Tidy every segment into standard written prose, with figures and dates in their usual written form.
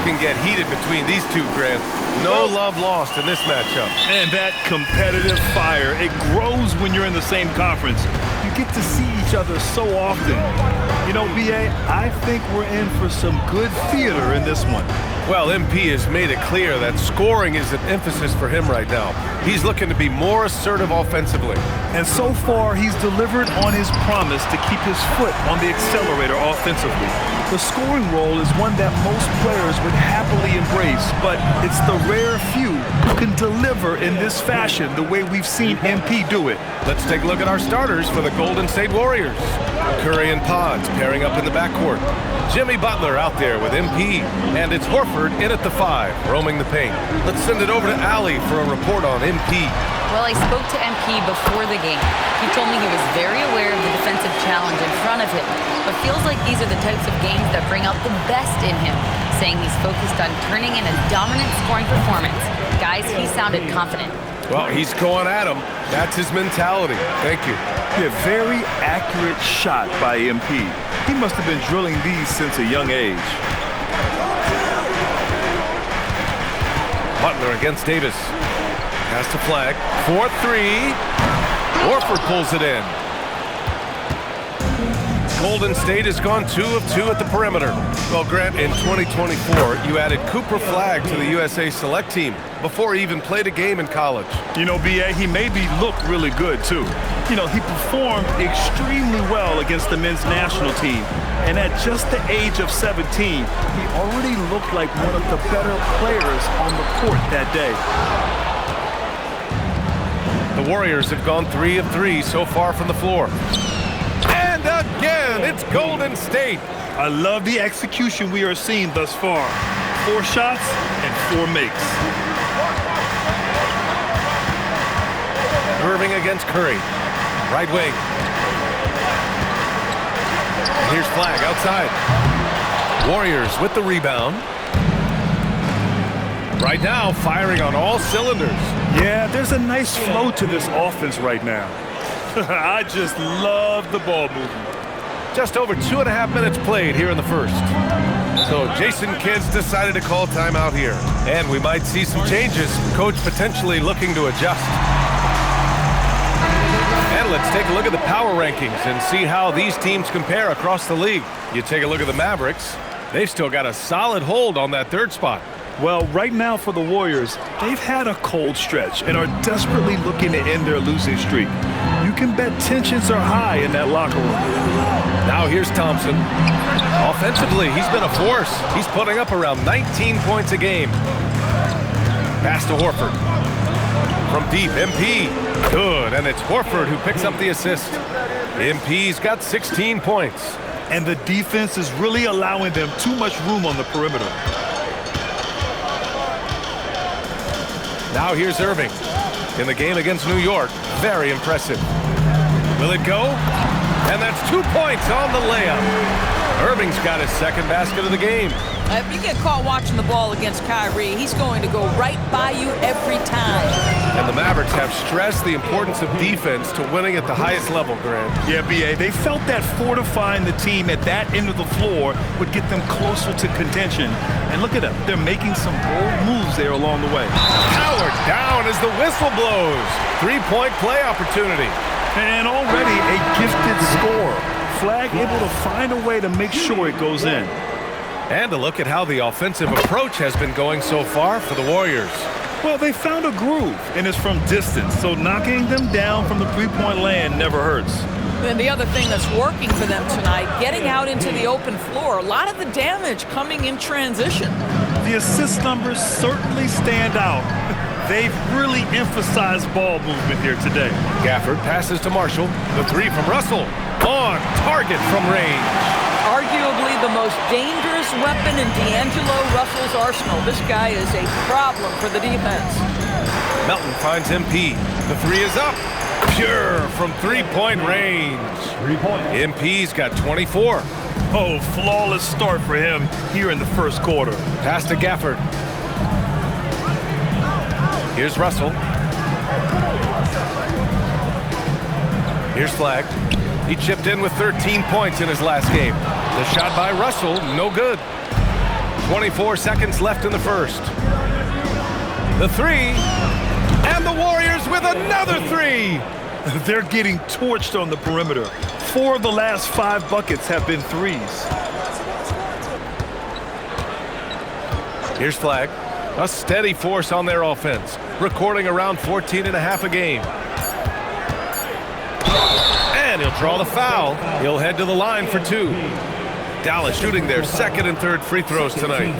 can get heated between these two, Grant. No love lost in this matchup. And that competitive fire, it grows when you're in the same conference. You get to see each other so often. You know, B.A., I think we're in for some good theater in this one. Well, MP has made it clear that scoring is an emphasis for him right now. He's looking to be more assertive offensively. And so far, he's delivered on his promise to keep his foot on the accelerator offensively. The scoring role is one that most players would happily embrace, but it's the rare few who can deliver in this fashion the way we've seen MP do it. Let's take a look at our starters for the Golden State Warriors. Curry and Pods pairing up in the backcourt. Jimmy Butler out there with MP, and it's Horford in at the 5, roaming the paint. Let's send it over to Allie for a report on MP. Well, I spoke to MP before the game. He told me he was very aware of the defensive challenge in front of him, but feels like these are the types of games that bring out the best in him, saying he's focused on turning in a dominant scoring performance. Guys, he sounded confident. Well, he's going at him. That's his mentality. Thank you. Yeah, very accurate shot by MP. He must have been drilling these since a young age. Butler against Davis. Pass to Flag. 4-3. Horford pulls it in. Golden State has gone 2 of 2 at the perimeter. Well, Grant, in 2024, you added Cooper Flag to the USA Select team before he even played a game in college. You know, B.A., he made me look really good, too. You know, he performed extremely well against the men's national team. And at just the age of 17, he already looked like one of the better players on the court that day. The Warriors have gone 3 of 3 so far from the floor. And again, it's Golden State. I love the execution we are seeing thus far. 4 shots and 4 makes. Irving against Curry. Right wing. Here's Flag outside. Warriors with the rebound. Right now, firing on all cylinders. Yeah, there's a nice flow to this offense right now. I just love the ball movement. Just over 2.5 minutes played here in the first. So Jason Kidd's decided to call timeout here. And we might see some changes. Coach potentially looking to adjust. And let's take a look at the power rankings and see how these teams compare across the league. You take a look at the Mavericks. They've still got a solid hold on that 3rd spot. Well, right now for the Warriors, they've had a cold stretch and are desperately looking to end their losing streak. You can bet tensions are high in that locker room. Now here's Thompson. Offensively, he's been a force. He's putting up around 19 points a game. Pass to Horford. From deep, MP. Good, and it's Horford who picks up the assist. MP's got 16 points. And the defense is really allowing them too much room on the perimeter. Now here's Irving. In the game against New York, very impressive. Will it go? And that's 2 points on the layup. Irving's got his 2nd basket of the game. If you get caught watching the ball against Kyrie, he's going to go right by you every time. And the Mavericks have stressed the importance of defense to winning at the highest level, Grant. Yeah, B.A., they felt that fortifying the team at that end of the floor would get them closer to contention. And look at them. They're making some bold moves there along the way. Powered down as the whistle blows. 3-point play opportunity. And already a gifted score. Flag able to find a way to make sure it goes in. And a look at how the offensive approach has been going so far for the Warriors. Well, they found a groove, and it's from distance, so knocking them down from the 3-point land never hurts. And the other thing that's working for them tonight, getting out into the open floor, a lot of the damage coming in transition. The assist numbers certainly stand out. They've really emphasized ball movement here today. Gafford passes to Marshall. The 3 from Russell. On target from range. Arguably the most dangerous weapon in D'Angelo Russell's arsenal. This guy is a problem for the defense. Melton finds MP. The 3 is up. Pure from 3-point range. 3-point. MP's got 24. Oh, flawless start for him here in the first quarter. Pass to Gafford. Here's Russell. Here's Flag. He chipped in with 13 points in his last game. The shot by Russell, no good. 24 seconds left in the first. The three, and the Warriors with another three. They're getting torched on the perimeter. 4 of the last 5 buckets have been threes. Here's Flag. A steady force on their offense, recording around 14.5 a game. And he'll draw the foul. He'll head to the line for 2. Dallas shooting their second and third free throws tonight.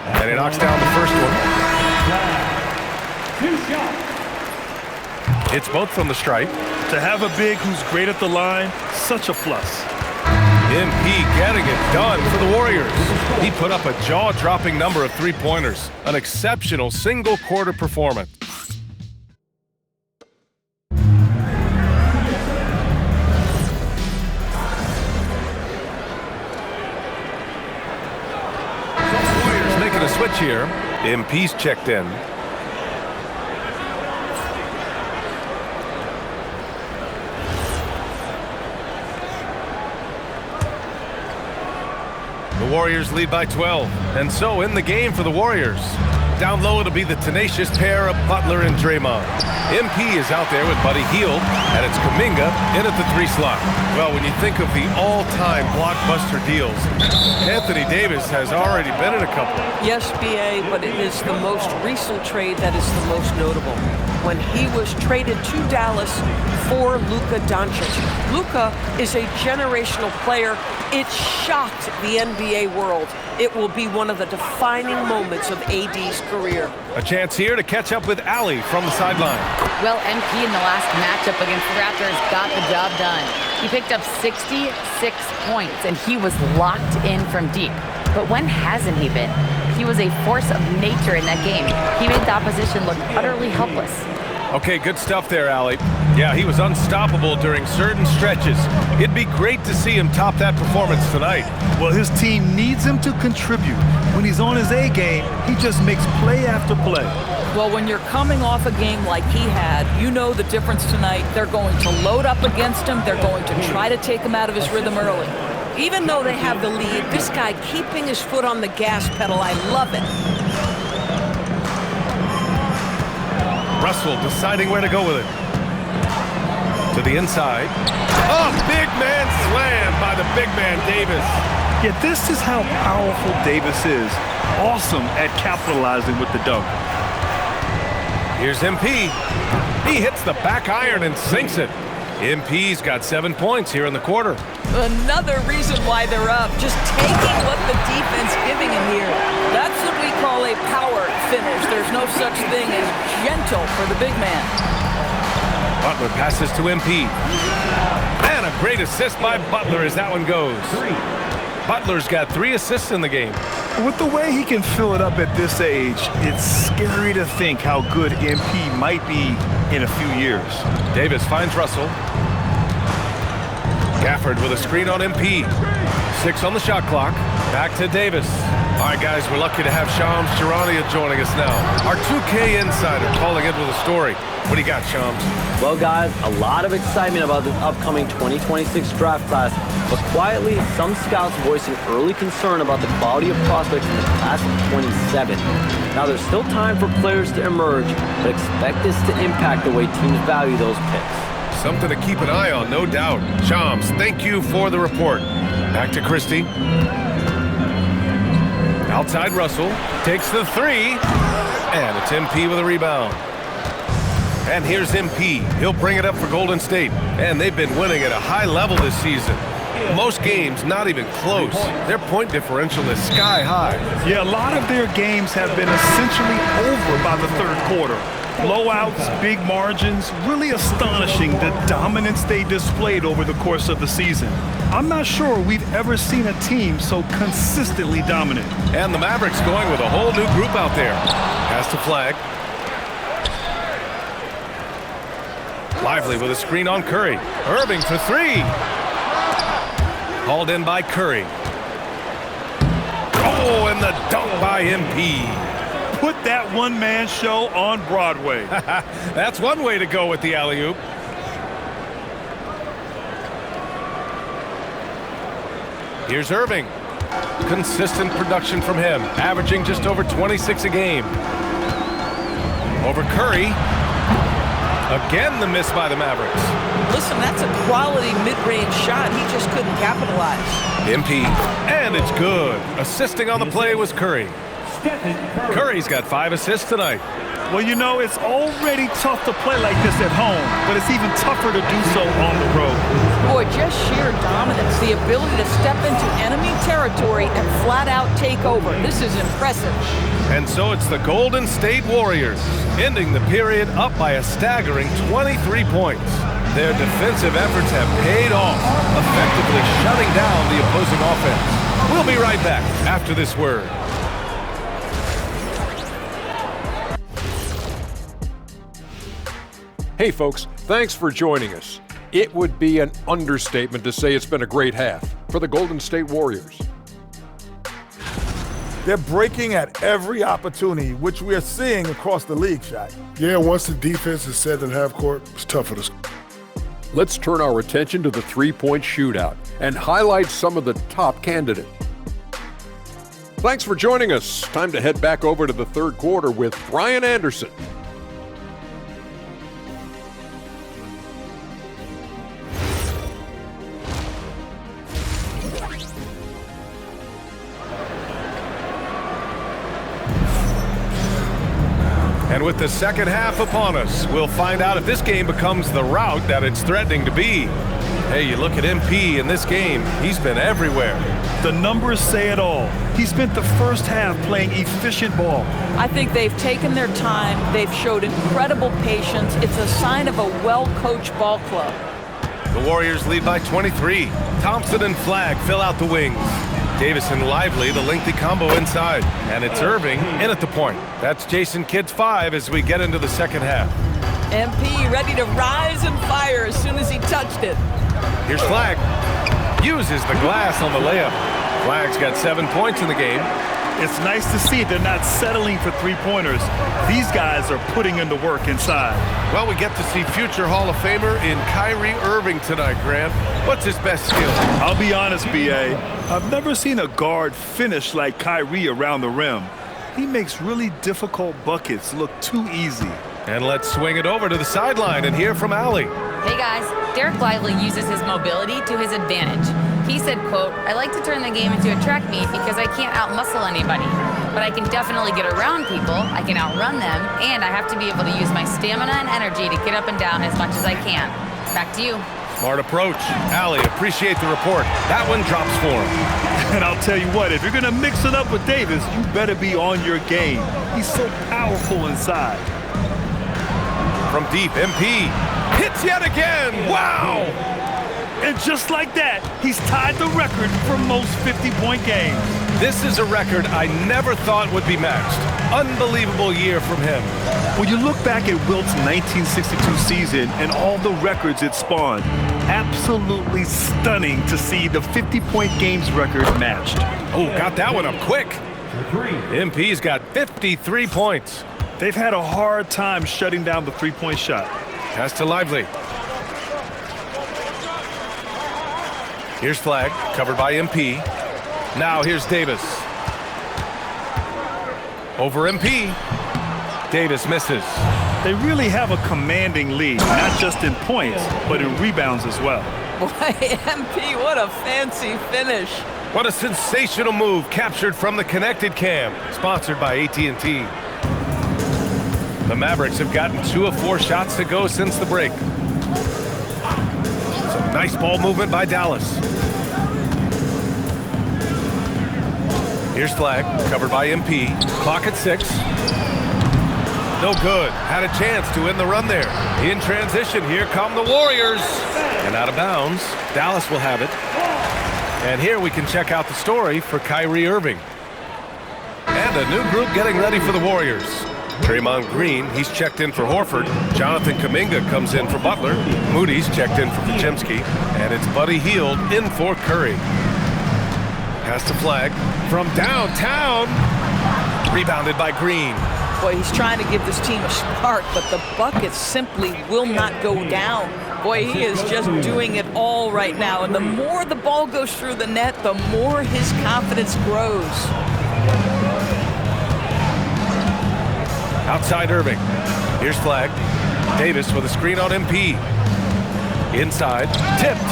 And he knocks down the first one. It's both from the stripe. To have a big who's great at the line, such a plus. MP getting it done for the Warriors. He put up a jaw-dropping number of three-pointers. An exceptional single-quarter performance. Warriors making a switch here. MP's checked in. The Warriors lead by 12, and so in the game for the Warriors. Down low, it'll be the tenacious pair of Butler and Draymond. MP is out there with Buddy Hield, and it's Kuminga in at the 3 slot. Well, when you think of the all-time blockbuster deals, Anthony Davis has already been in a couple. Yes, B.A., but it is the most recent trade that is the most notable. When he was traded to Dallas for Luka Doncic. Luka is a generational player. It shocked the NBA world. It will be one of the defining moments of AD's career. A chance here to catch up with Allie from the sideline. Well, MP in the last matchup against the Raptors got the job done. He picked up 66 points, and he was locked in from deep. But when hasn't he been? He was a force of nature in that game. He made the opposition look utterly helpless. Okay, good stuff there, Allie. Yeah, he was unstoppable during certain stretches. It'd be great to see him top that performance tonight. Well, his team needs him to contribute. When he's on his A game, he just makes play after play. Well, when you're coming off a game like he had, you know the difference tonight. They're going to load up against him. They're going to try to take him out of his rhythm early. Even though they have the lead, this guy keeping his foot on the gas pedal, I love it. Russell deciding where to go with it. To the inside. Oh, big man slam by the big man Davis. Yeah, this is how powerful Davis is. Awesome at capitalizing with the dunk. Here's MP. He hits the back iron and sinks it. MP's got 7 points here in the quarter. Another reason why they're up. Just taking what the defense giving him here. That's what we call a power finish. There's no such thing as gentle for the big man. Butler passes to MP. And a great assist by Butler as that one goes. Butler's got 3 assists in the game. With the way he can fill it up at this age, it's scary to think how good MP might be in a few years. Davis finds Russell. Gafford with a screen on MP. 6 on the shot clock. Back to Davis. All right, guys, we're lucky to have Shams Charania joining us now. Our 2K insider calling in with a story. What do you got, Shams? Well, guys, a lot of excitement about this upcoming 2026 draft class, but quietly, some scouts voicing early concern about the quality of prospects in the class of 27. Now, there's still time for players to emerge, but expect this to impact the way teams value those picks. Something to keep an eye on, no doubt. Shams, thank you for the report. Back to Christie. Outside Russell. Takes the 3. And it's MP with a rebound. And here's MP. He'll bring it up for Golden State. And they've been winning at a high level this season. Most games not even close. Their point differential is sky high. Yeah, a lot of their games have been essentially over by the third quarter. Blowouts, big margins, really astonishing the dominance they displayed over the course of the season. I'm not sure we've ever seen a team so consistently dominant. And the Mavericks going with a whole new group out there. Pass to Flag. Lively with a screen on Curry. Irving for 3. Hauled in by Curry. Oh, and the dunk by MP. Put that one-man show on Broadway. That's one way to go with the alley-oop. Here's Irving. Consistent production from him, averaging just over 26 a game. Over Curry. Again, the miss by the Mavericks. Listen, that's a quality mid-range shot. He just couldn't capitalize. MP, and it's good. Assisting on the play was Curry. Curry's got 5 assists tonight. Well, you know, it's already tough to play like this at home, but it's even tougher to do so on the road. Boy, just sheer dominance, the ability to step into enemy territory and flat out take over. This is impressive. And so it's the Golden State Warriors, ending the period up by a staggering 23 points. Their defensive efforts have paid off, effectively shutting down the opposing offense. We'll be right back after this word. Hey folks, thanks for joining us. It would be an understatement to say it's been a great half for the Golden State Warriors. They're breaking at every opportunity, which we are seeing across the league, Shaq. Yeah, once the defense is set in half court, it's tougher to score. Let's turn our attention to the three-point shootout and highlight some of the top candidates. Thanks for joining us. Time to head back over to the third quarter with Brian Anderson. And with the second half upon us, we'll find out if this game becomes the rout that it's threatening to be. Hey, you look at MP in this game, he's been everywhere. The numbers say it all. He spent the first half playing efficient ball. I think they've taken their time. They've showed incredible patience. It's a sign of a well-coached ball club. The Warriors lead by 23. Thompson and Flagg fill out the wings. Davis and Lively, the lengthy combo inside. And it's Irving in at the point. That's Jason Kidd's 5 as we get into the second half. MP ready to rise and fire as soon as he touched it. Here's Flagg. Uses the glass on the layup. Flagg's got 7 points in the game. It's nice to see they're not settling for three-pointers. These guys are putting in the work inside. Well, we get to see future Hall of Famer in Kyrie Irving tonight, Grant. What's his best skill? I'll be honest, B.A. I've never seen a guard finish like Kyrie around the rim. He makes really difficult buckets look too easy. And let's swing it over to the sideline and hear from Allie. Hey guys, Derek Lively uses his mobility to his advantage. He said, quote, "I like to turn the game into a track meet because I can't outmuscle anybody. But I can definitely get around people, I can outrun them, and I have to be able to use my stamina and energy to get up and down as much as I can." Back to you. Smart approach. Allie, appreciate the report. That one drops for him. And I'll tell you what, if you're going to mix it up with Davis, you better be on your game. He's so powerful inside. From deep, MP hits yet again. Wow! And just like that, he's tied the record for most 50-point games. This is a record I never thought would be matched. Unbelievable year from him. When you look back at Wilt's 1962 season and all the records it spawned, absolutely stunning to see the 50-point games record matched. Oh, got that one up quick. MP's got 53 points. They've had a hard time shutting down the three-point shot. Pass to Lively. Here's Flagg, covered by MP. Now here's Davis. Over MP. Davis misses. They really have a commanding lead, not just in points, but in rebounds as well. Boy, MP, what a fancy finish. What a sensational move captured from the connected cam, sponsored by AT&T. The Mavericks have gotten 2 of 4 shots to go since the break. Some nice ball movement by Dallas. Here's Flagg, covered by MP. Clock at 6. No good. Had a chance to end the run there. In transition, here come the Warriors. And out of bounds, Dallas will have it. And here we can check out the story for Kyrie Irving. And a new group getting ready for the Warriors. Draymond Green, he's checked in for Horford. Jonathan Kuminga comes in for Butler. Moody's checked in for Podziemski. And it's Buddy Hield in for Curry. Pass to Flagg from downtown. Rebounded by Green. Boy, he's trying to give this team a spark, but the buckets simply will not go down. Boy, he is just doing it all right now. And the more the ball goes through the net, the more his confidence grows. Outside Irving. Here's Flag. Davis with a screen on MP. Inside. Tipped.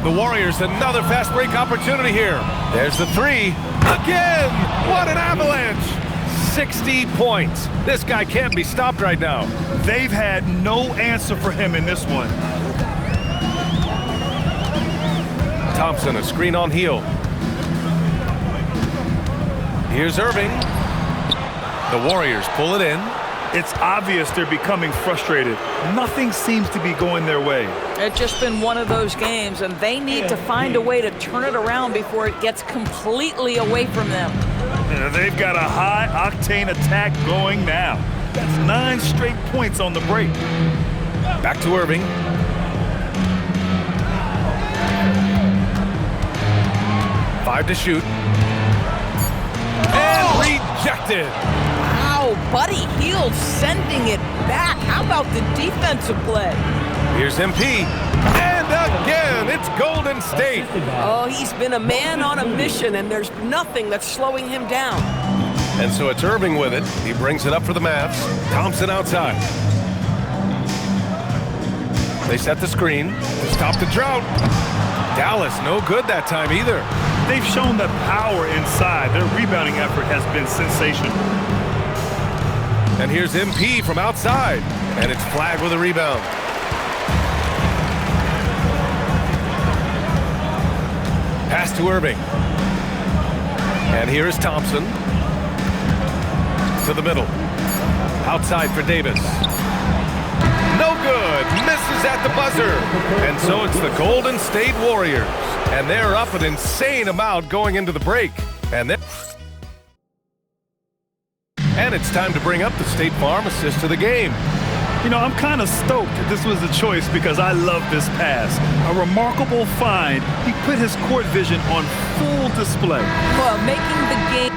The Warriors, another fast break opportunity here. There's the three. Again! What an avalanche! 60 points. This guy can't be stopped right now. They've had no answer for him in this one. Thompson, a screen on heel. Here's Irving. The Warriors pull it in. It's obvious they're becoming frustrated. Nothing seems to be going their way. It's just been one of those games, and they need to find a way to turn it around before it gets completely away from them. They've got a high-octane attack going now. That's 9 straight points on the break. Back to Irving. Five to shoot. And rejected. Wow, Buddy Hield sending it back. How about the defensive play? Here's MP. And again, it's Golden State. Oh, he's been a man on a mission, and there's nothing that's slowing him down. And so it's Irving with it. He brings it up for the Mavs. Thompson outside. They set the screen to stop the drought. Dallas, no good that time either. They've shown the power inside. Their rebounding effort has been sensational. And here's MP from outside. And it's Flag with a rebound. Pass to Irving. And here is Thompson. To the middle. Outside for Davis. No good. Misses at the buzzer. And so it's the Golden State Warriors. And they're up an insane amount going into the break. And it's time to bring up the State Farm assist to the game. You know, I'm kind of stoked that this was a choice because I love this pass. A remarkable find. He put his court vision on full display. Well, making the game.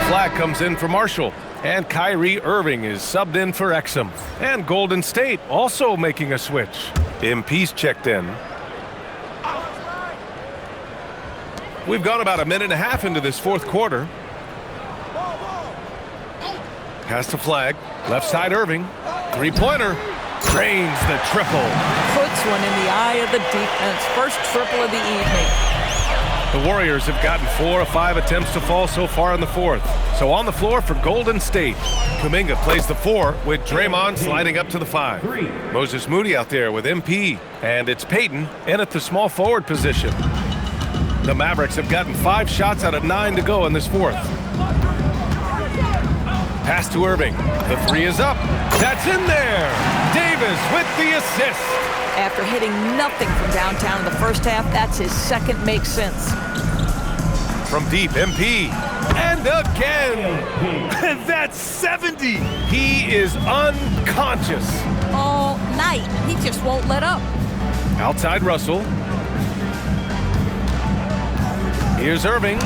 Flag comes in for Marshall. And Kyrie Irving is subbed in for Exum. And Golden State also making a switch. MP's checked in. We've gone about a minute and a half into this fourth quarter. Pass to Flag. Left side Irving. Three-pointer. Drains the triple. Puts one in the eye of the defense. First triple of the evening. The Warriors have gotten 4 of 5 attempts to fall so far in the fourth. So on the floor for Golden State. Kuminga plays the 4 with Draymond sliding up to the 5. Moses Moody out there with MP. And it's Payton in at the small forward position. The Mavericks have gotten 5 shots out of 9 to go in this fourth. Pass to Irving. The 3 is up. That's in there. Davis with the assist. After hitting nothing from downtown in the first half, that's his second makes sense. From deep, MP. And again. That's 70. He is unconscious. All night. He just won't let up. Outside Russell. Here's Irving.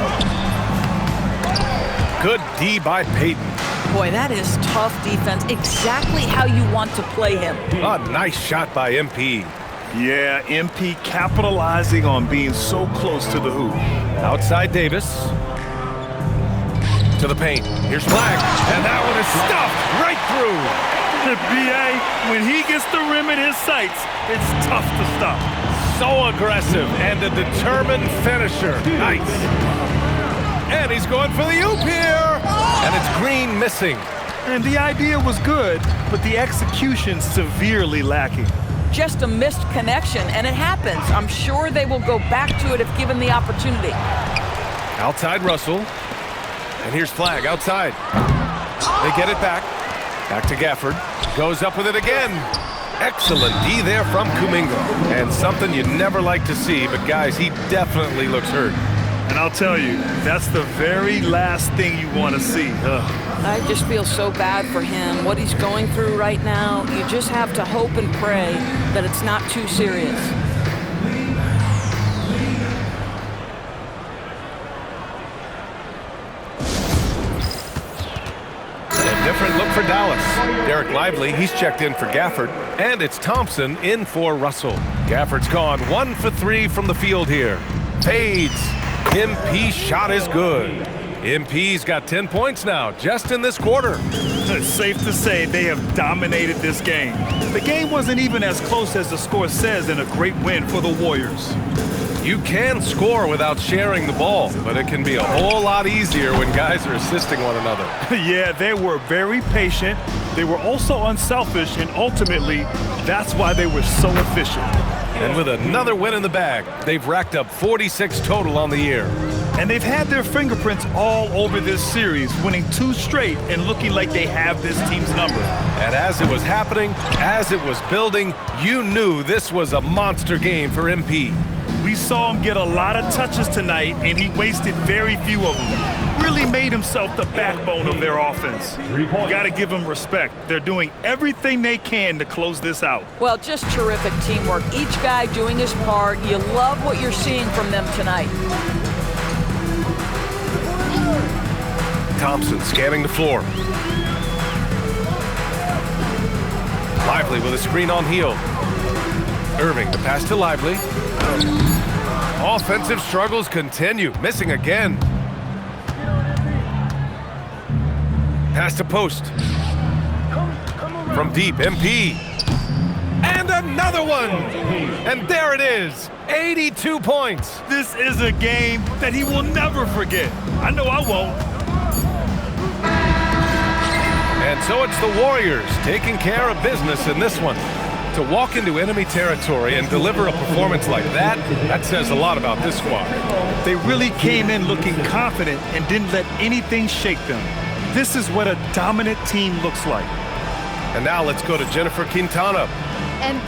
Good D by Payton. Boy, that is tough defense. Exactly how you want to play him. A nice shot by MP. Yeah, MP capitalizing on being so close to the hoop. Outside Davis. To the paint. Here's Flag. And that one is stuffed right through. The BA, when he gets the rim in his sights, it's tough to stop. So aggressive and a determined finisher. Nice. And he's going for the oop here. And it's Green missing. And the idea was good, but the execution severely lacking. Just a missed connection, and it happens. I'm sure they will go back to it if given the opportunity. Outside Russell. And here's Flag outside. They get it back. Back to Gafford. Goes up with it again. Excellent D there from Kuminga. And something you never like to see, but guys, he definitely looks hurt. And I'll tell you, that's the very last thing you want to see. I just feel so bad for him. What he's going through right now, you just have to hope and pray that it's not too serious. different look for Dallas. Derek Lively, he's checked in for Gafford. And it's Thompson in for Russell. Gafford's gone 1 for 3 from the field here. Fades. MP shot is good. MP's got 10 points now, just in this quarter. It's safe to say they have dominated this game. The game wasn't even as close as the score says in a great win for the Warriors. You can score without sharing the ball, but it can be a whole lot easier when guys are assisting one another. Yeah, they were very patient. They were also unselfish, and ultimately, that's why they were so efficient. And with another win in the bag, they've racked up 46 total on the year. And they've had their fingerprints all over this series, winning 2 straight and looking like they have this team's number. And as it was happening, as it was building, you knew this was a monster game for MP. We saw him get a lot of touches tonight, and he wasted very few of them. Really made himself the backbone of their offense. You got to give him respect. They're doing everything they can to close this out. Well, just terrific teamwork. Each guy doing his part. You love what you're seeing from them tonight. Thompson scanning the floor. Lively with a screen on heel. Irving, the pass to Lively. Offensive struggles continue, missing again. Pass to post. From deep, MP. And another one! And there it is, 82 points. This is a game that he will never forget. I know I won't. And so it's the Warriors taking care of business in this one. To walk into enemy territory and deliver a performance like that, that says a lot about this squad. They really came in looking confident and didn't let anything shake them. This is what a dominant team looks like. And now let's go to Jennifer Quintana. And